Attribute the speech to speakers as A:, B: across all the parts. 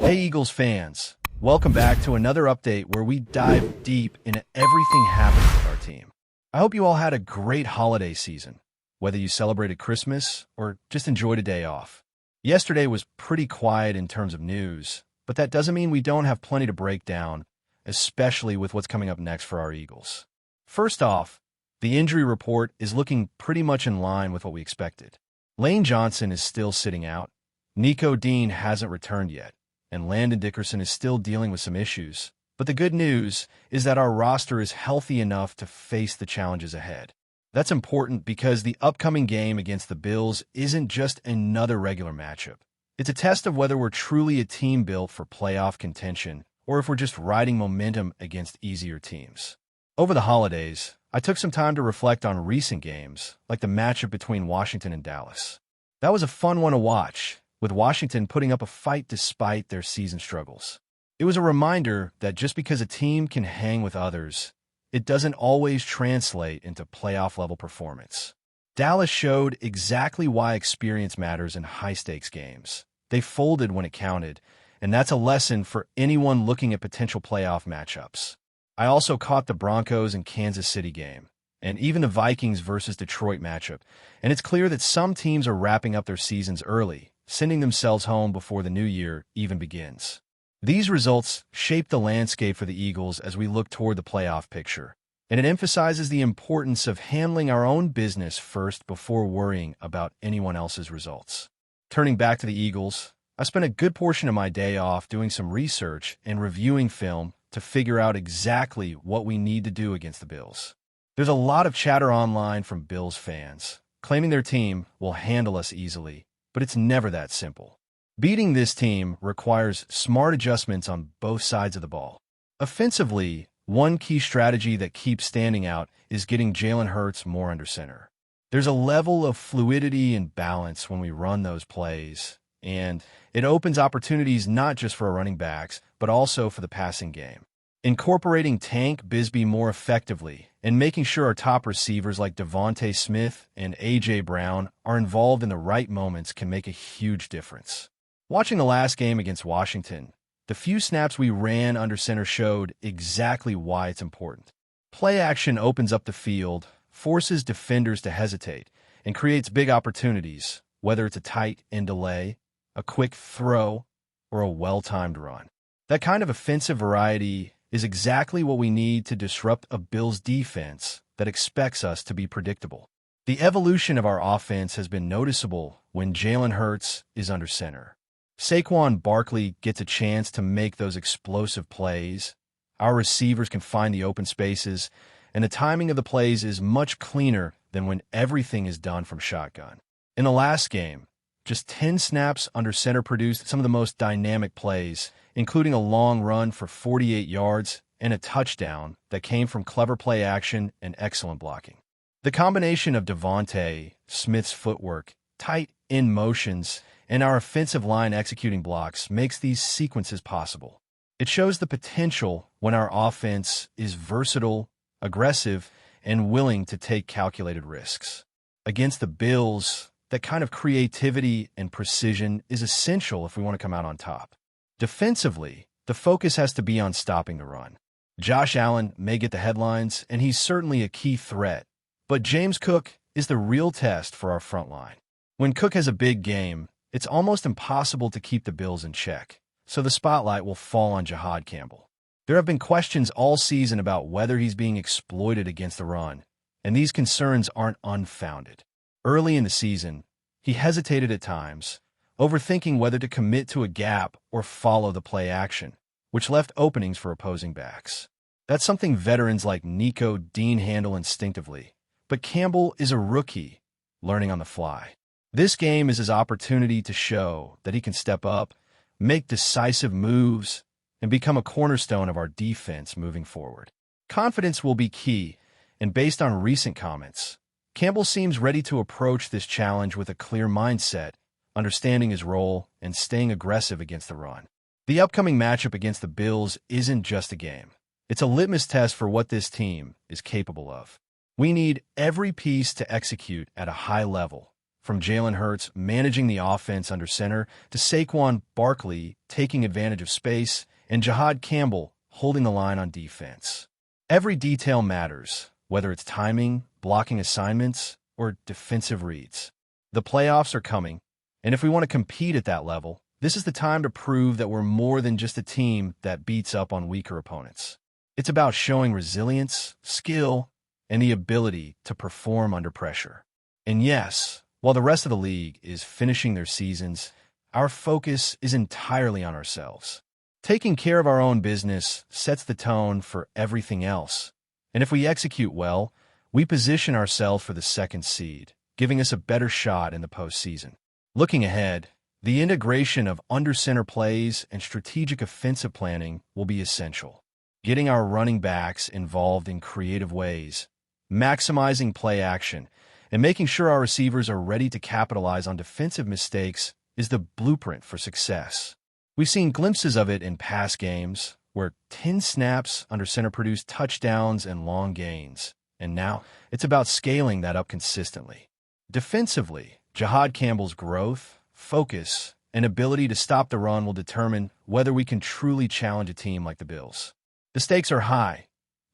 A: Hey Eagles fans, welcome back to another update where we dive deep into everything happening with our team. I hope you all had a great holiday season, whether you celebrated Christmas or just enjoyed a day off. Yesterday was pretty quiet in terms of news, but that doesn't mean we don't have plenty to break down, especially with what's coming up next for our Eagles. First off, the injury report is looking pretty much in line with what we expected. Lane Johnson is still sitting out, Nico Dean hasn't returned yet, and Landon Dickerson is still dealing with some issues. But the good news is that our roster is healthy enough to face the challenges ahead. That's important because the upcoming game against the Bills isn't just another regular matchup. It's a test of whether we're truly a team built for playoff contention or if we're just riding momentum against easier teams. Over the holidays, I took some time to reflect on recent games, like the matchup between Washington and Dallas. That was a fun one to watch, with Washington putting up a fight despite their season struggles. It was a reminder that just because a team can hang with others, it doesn't always translate into playoff-level performance. Dallas showed exactly why experience matters in high-stakes games. They folded when it counted, and that's a lesson for anyone looking at potential playoff matchups. I also caught the Broncos and Kansas City game, and even the Vikings versus Detroit matchup, and it's clear that some teams are wrapping up their seasons early, sending themselves home before the new year even begins. These results shape the landscape for the Eagles as we look toward the playoff picture, and it emphasizes the importance of handling our own business first before worrying about anyone else's results. Turning back to the Eagles, I spent a good portion of my day off doing some research and reviewing film to figure out exactly what we need to do against the Bills. There's a lot of chatter online from Bills fans, claiming their team will handle us easily, but it's never that simple. Beating this team requires smart adjustments on both sides of the ball. Offensively, one key strategy that keeps standing out is getting Jalen Hurts more under center. There's a level of fluidity and balance when we run those plays, and it opens opportunities not just for our running backs, but also for the passing game. Incorporating Tank Bigsby more effectively and making sure our top receivers like Devontae Smith and A.J. Brown are involved in the right moments can make a huge difference. Watching the last game against Washington, the few snaps we ran under center showed exactly why it's important. Play action opens up the field, forces defenders to hesitate, and creates big opportunities, whether it's a tight end delay, a quick throw, or a well-timed run. That kind of offensive variety is exactly what we need to disrupt a Bills defense that expects us to be predictable. The evolution of our offense has been noticeable when Jalen Hurts is under center. Saquon Barkley gets a chance to make those explosive plays. Our receivers can find the open spaces, and the timing of the plays is much cleaner than when everything is done from shotgun. In the last game, just 10 snaps under center produced some of the most dynamic plays, including a long run for 48 yards and a touchdown that came from clever play action and excellent blocking. The combination of Devontae Smith's footwork, tight end motions, and our offensive line executing blocks makes these sequences possible. It shows the potential when our offense is versatile, aggressive, and willing to take calculated risks. Against the Bills, that kind of creativity and precision is essential if we want to come out on top. Defensively, the focus has to be on stopping the run. Josh Allen may get the headlines, and he's certainly a key threat, but James Cook is the real test for our front line. When Cook has a big game, it's almost impossible to keep the Bills in check, so the spotlight will fall on Jahad Campbell. There have been questions all season about whether he's being exploited against the run, and these concerns aren't unfounded. Early in the season, he hesitated at times, overthinking whether to commit to a gap or follow the play action, which left openings for opposing backs. That's something veterans like Nico Dean handle instinctively, but Campbell is a rookie, learning on the fly. This game is his opportunity to show that he can step up, make decisive moves, and become a cornerstone of our defense moving forward. Confidence will be key, and based on recent comments, Campbell seems ready to approach this challenge with a clear mindset, understanding his role, and staying aggressive against the run. The upcoming matchup against the Bills isn't just a game. It's a litmus test for what this team is capable of. We need every piece to execute at a high level, from Jalen Hurts managing the offense under center to Saquon Barkley taking advantage of space and Jihad Campbell holding the line on defense. Every detail matters, whether it's timing, blocking assignments, or defensive reads. The playoffs are coming, and if we want to compete at that level, this is the time to prove that we're more than just a team that beats up on weaker opponents. It's about showing resilience, skill, and the ability to perform under pressure. And yes, while the rest of the league is finishing their seasons, our focus is entirely on ourselves. Taking care of our own business sets the tone for everything else. And if we execute well, we position ourselves for the second seed, giving us a better shot in the postseason. Looking ahead, the integration of under-center plays and strategic offensive planning will be essential. Getting our running backs involved in creative ways, maximizing play action, and making sure our receivers are ready to capitalize on defensive mistakes is the blueprint for success. We've seen glimpses of it in past games, where 10 snaps under center produced touchdowns and long gains, and now it's about scaling that up consistently. Defensively, Jihad Campbell's growth, focus, and ability to stop the run will determine whether we can truly challenge a team like the Bills. The stakes are high,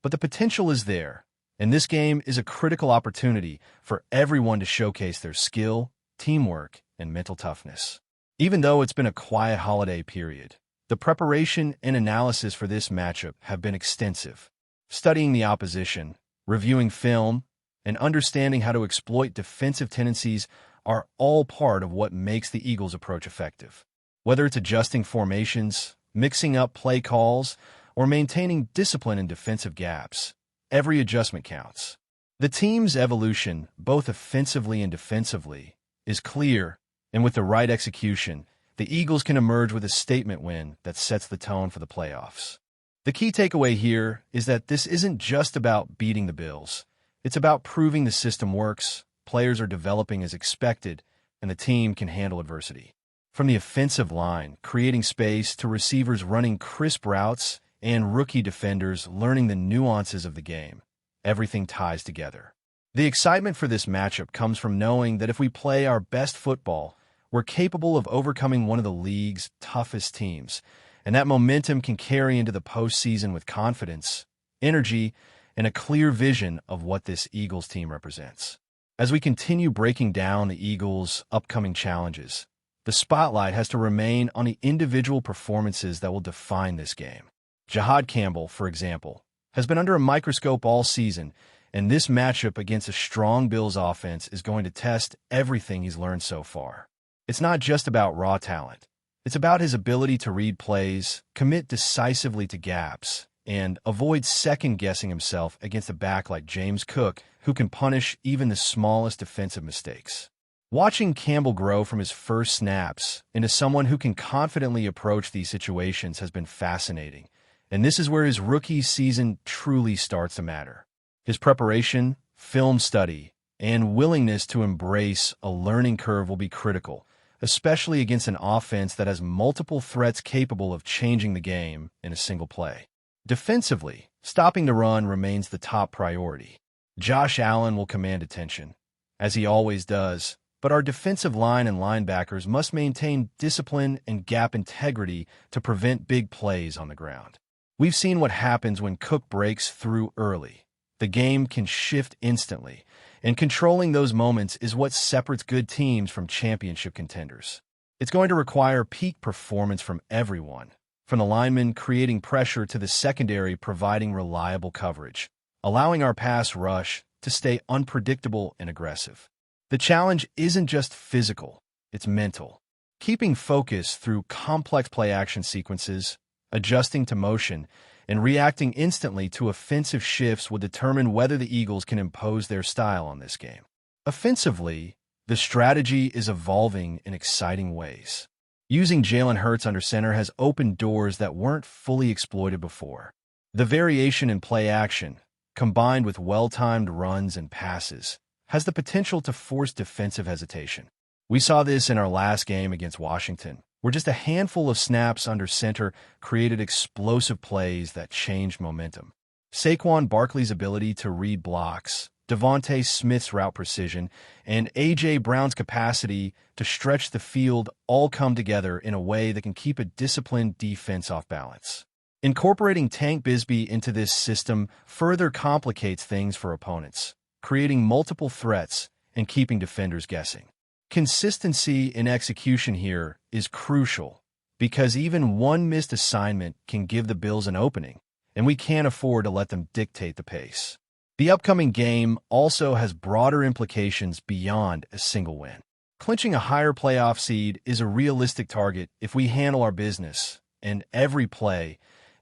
A: but the potential is there, and this game is a critical opportunity for everyone to showcase their skill, teamwork, and mental toughness. Even though it's been a quiet holiday period, the preparation and analysis for this matchup have been extensive. Studying the opposition, reviewing film, and understanding how to exploit defensive tendencies are all part of what makes the Eagles' approach effective. Whether it's adjusting formations, mixing up play calls, or maintaining discipline in defensive gaps, every adjustment counts. The team's evolution, both offensively and defensively, is clear, and with the right execution, the Eagles can emerge with a statement win that sets the tone for the playoffs. The key takeaway here is that this isn't just about beating the Bills. It's about proving the system works, players are developing as expected, and the team can handle adversity. From the offensive line, creating space, to receivers running crisp routes, and rookie defenders learning the nuances of the game, everything ties together. The excitement for this matchup comes from knowing that if we play our best football, we're capable of overcoming one of the league's toughest teams, and that momentum can carry into the postseason with confidence, energy, and a clear vision of what this Eagles team represents. As we continue breaking down the Eagles' upcoming challenges, the spotlight has to remain on the individual performances that will define this game. Jihad Campbell, for example, has been under a microscope all season, and this matchup against a strong Bills offense is going to test everything he's learned so far. It's not just about raw talent. It's about his ability to read plays, commit decisively to gaps, and avoid second-guessing himself against a back like James Cook, who can punish even the smallest defensive mistakes. Watching Campbell grow from his first snaps into someone who can confidently approach these situations has been fascinating, and this is where his rookie season truly starts to matter. His preparation, film study, and willingness to embrace a learning curve will be critical, especially against an offense that has multiple threats capable of changing the game in a single play. Defensively, stopping the run remains the top priority. Josh Allen will command attention, as he always does, but our defensive line and linebackers must maintain discipline and gap integrity to prevent big plays on the ground. We've seen what happens when Cook breaks through early. The game can shift instantly, and controlling those moments is what separates good teams from championship contenders. It's going to require peak performance from everyone, from the linemen creating pressure to the secondary providing reliable coverage, allowing our pass rush to stay unpredictable and aggressive. The challenge isn't just physical, it's mental. Keeping focus through complex play-action sequences, adjusting to motion, and reacting instantly to offensive shifts will determine whether the Eagles can impose their style on this game. Offensively, the strategy is evolving in exciting ways. Using Jalen Hurts under center has opened doors that weren't fully exploited before. The variation in play action, combined with well-timed runs and passes, has the potential to force defensive hesitation. We saw this in our last game against Washington, where just a handful of snaps under center created explosive plays that changed momentum. Saquon Barkley's ability to read blocks, Devontae Smith's route precision, and A.J. Brown's capacity to stretch the field all come together in a way that can keep a disciplined defense off balance. Incorporating Tank Bigsby into this system further complicates things for opponents, creating multiple threats and keeping defenders guessing. Consistency in execution here is crucial because even one missed assignment can give the Bills an opening, and we can't afford to let them dictate the pace. The upcoming game also has broader implications beyond a single win. Clinching a higher playoff seed is a realistic target if we handle our business, and every play,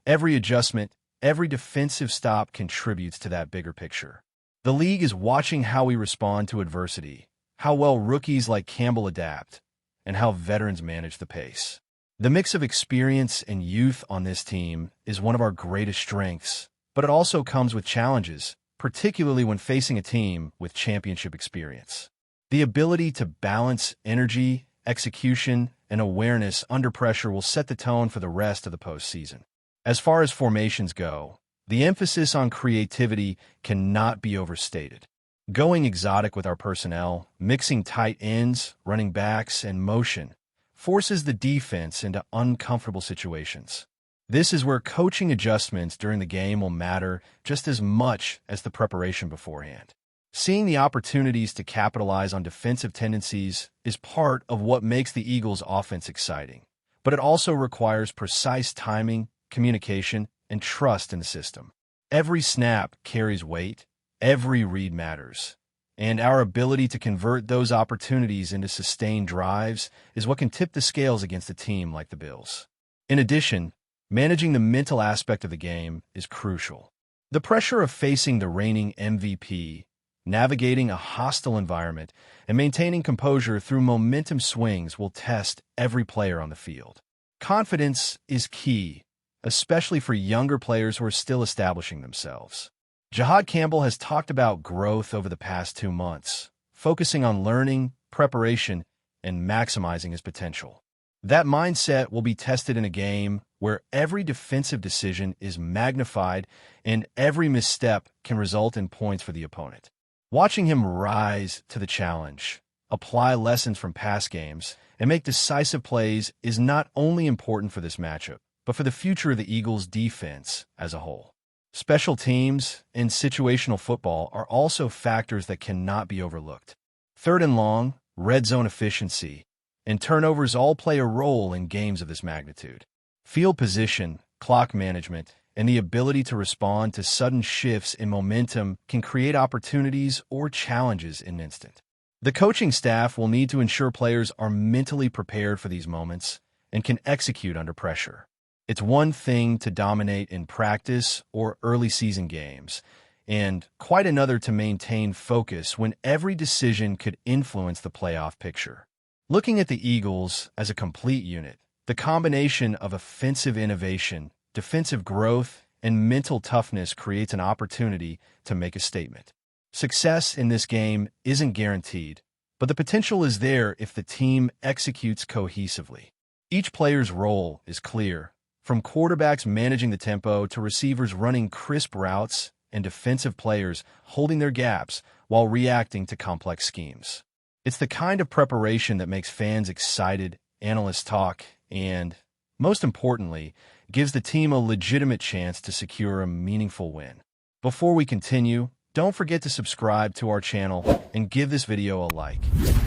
A: every adjustment, every defensive stop contributes to that bigger picture. The league is watching how we respond to adversity, how well rookies like Campbell adapt, and how veterans manage the pace. The mix of experience and youth on this team is one of our greatest strengths, but it also comes with challenges, particularly when facing a team with championship experience. The ability to balance energy, execution, and awareness under pressure will set the tone for the rest of the postseason. As far as formations go, the emphasis on creativity cannot be overstated. Going exotic with our personnel, mixing tight ends, running backs, and motion forces the defense into uncomfortable situations. This is where coaching adjustments during the game will matter just as much as the preparation beforehand. Seeing the opportunities to capitalize on defensive tendencies is part of what makes the Eagles' offense exciting, but it also requires precise timing, communication, and trust in the system. Every snap carries weight, every read matters, and our ability to convert those opportunities into sustained drives is what can tip the scales against a team like the Bills. In addition, managing the mental aspect of the game is crucial. The pressure of facing the reigning MVP, navigating a hostile environment, and maintaining composure through momentum swings will test every player on the field. Confidence is key, especially for younger players who are still establishing themselves. Jahad Campbell has talked about growth over the past 2 months, focusing on learning, preparation, and maximizing his potential. That mindset will be tested in a game where every defensive decision is magnified and every misstep can result in points for the opponent. Watching him rise to the challenge, apply lessons from past games, and make decisive plays is not only important for this matchup, but for the future of the Eagles' defense as a whole. Special teams and situational football are also factors that cannot be overlooked. Third and long, red zone efficiency, and turnovers all play a role in games of this magnitude. Field position, clock management, and the ability to respond to sudden shifts in momentum can create opportunities or challenges in an instant. The coaching staff will need to ensure players are mentally prepared for these moments and can execute under pressure. It's one thing to dominate in practice or early season games, and quite another to maintain focus when every decision could influence the playoff picture. Looking at the Eagles as a complete unit, the combination of offensive innovation, defensive growth, and mental toughness creates an opportunity to make a statement. Success in this game isn't guaranteed, but the potential is there if the team executes cohesively. Each player's role is clear, from quarterbacks managing the tempo to receivers running crisp routes and defensive players holding their gaps while reacting to complex schemes. It's the kind of preparation that makes fans excited, analysts talk, and, most importantly, gives the team a legitimate chance to secure a meaningful win. Before we continue, don't forget to subscribe to our channel and give this video a like.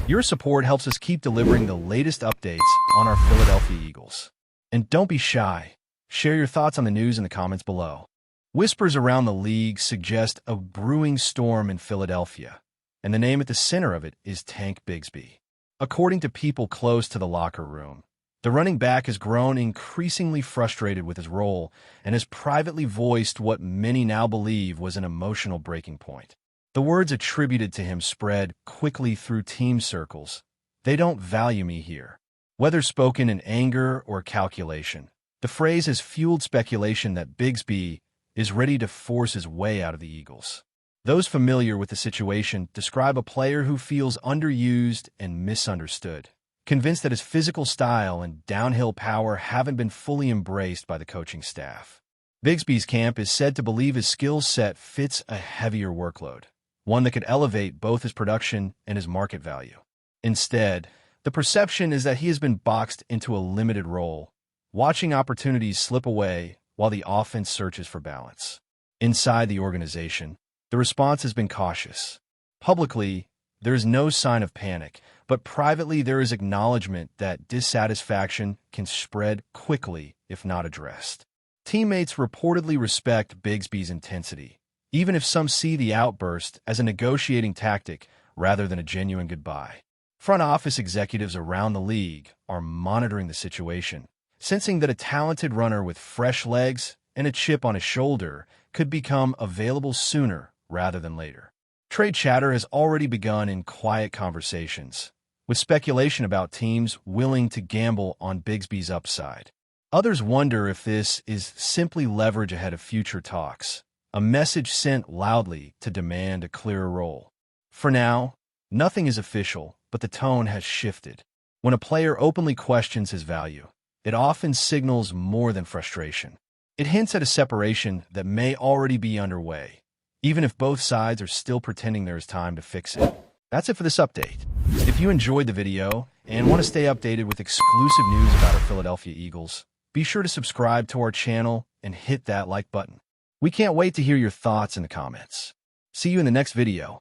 A: Your support helps us keep delivering the latest updates on our Philadelphia Eagles. And don't be shy. Share your thoughts on the news in the comments below. Whispers around the league suggest a brewing storm in Philadelphia, and the name at the center of it is Tank Bigsby. According to people close to the locker room, the running back has grown increasingly frustrated with his role and has privately voiced what many now believe was an emotional breaking point. The words attributed to him spread quickly through team circles. "They don't value me here." Whether spoken in anger or calculation, the phrase has fueled speculation that Bigsby is ready to force his way out of the Eagles. Those familiar with the situation describe a player who feels underused and misunderstood, convinced that his physical style and downhill power haven't been fully embraced by the coaching staff. Bigsby's camp is said to believe his skill set fits a heavier workload, one that could elevate both his production and his market value. Instead, the perception is that he has been boxed into a limited role, watching opportunities slip away while the offense searches for balance. Inside the organization, the response has been cautious. Publicly, there is no sign of panic, but privately there is acknowledgement that dissatisfaction can spread quickly if not addressed. Teammates reportedly respect Bigsby's intensity, even if some see the outburst as a negotiating tactic rather than a genuine goodbye. Front office executives around the league are monitoring the situation, sensing that a talented runner with fresh legs and a chip on his shoulder could become available sooner rather than later. Trade chatter has already begun in quiet conversations, with speculation about teams willing to gamble on Bigsby's upside. Others wonder if this is simply leverage ahead of future talks, a message sent loudly to demand a clearer role. For now, nothing is official, but the tone has shifted. When a player openly questions his value, it often signals more than frustration. It hints at a separation that may already be underway, even if both sides are still pretending there is time to fix it. That's it for this update. If you enjoyed the video and want to stay updated with exclusive news about our Philadelphia Eagles, be sure to subscribe to our channel and hit that like button. We can't wait to hear your thoughts in the comments. See you in the next video.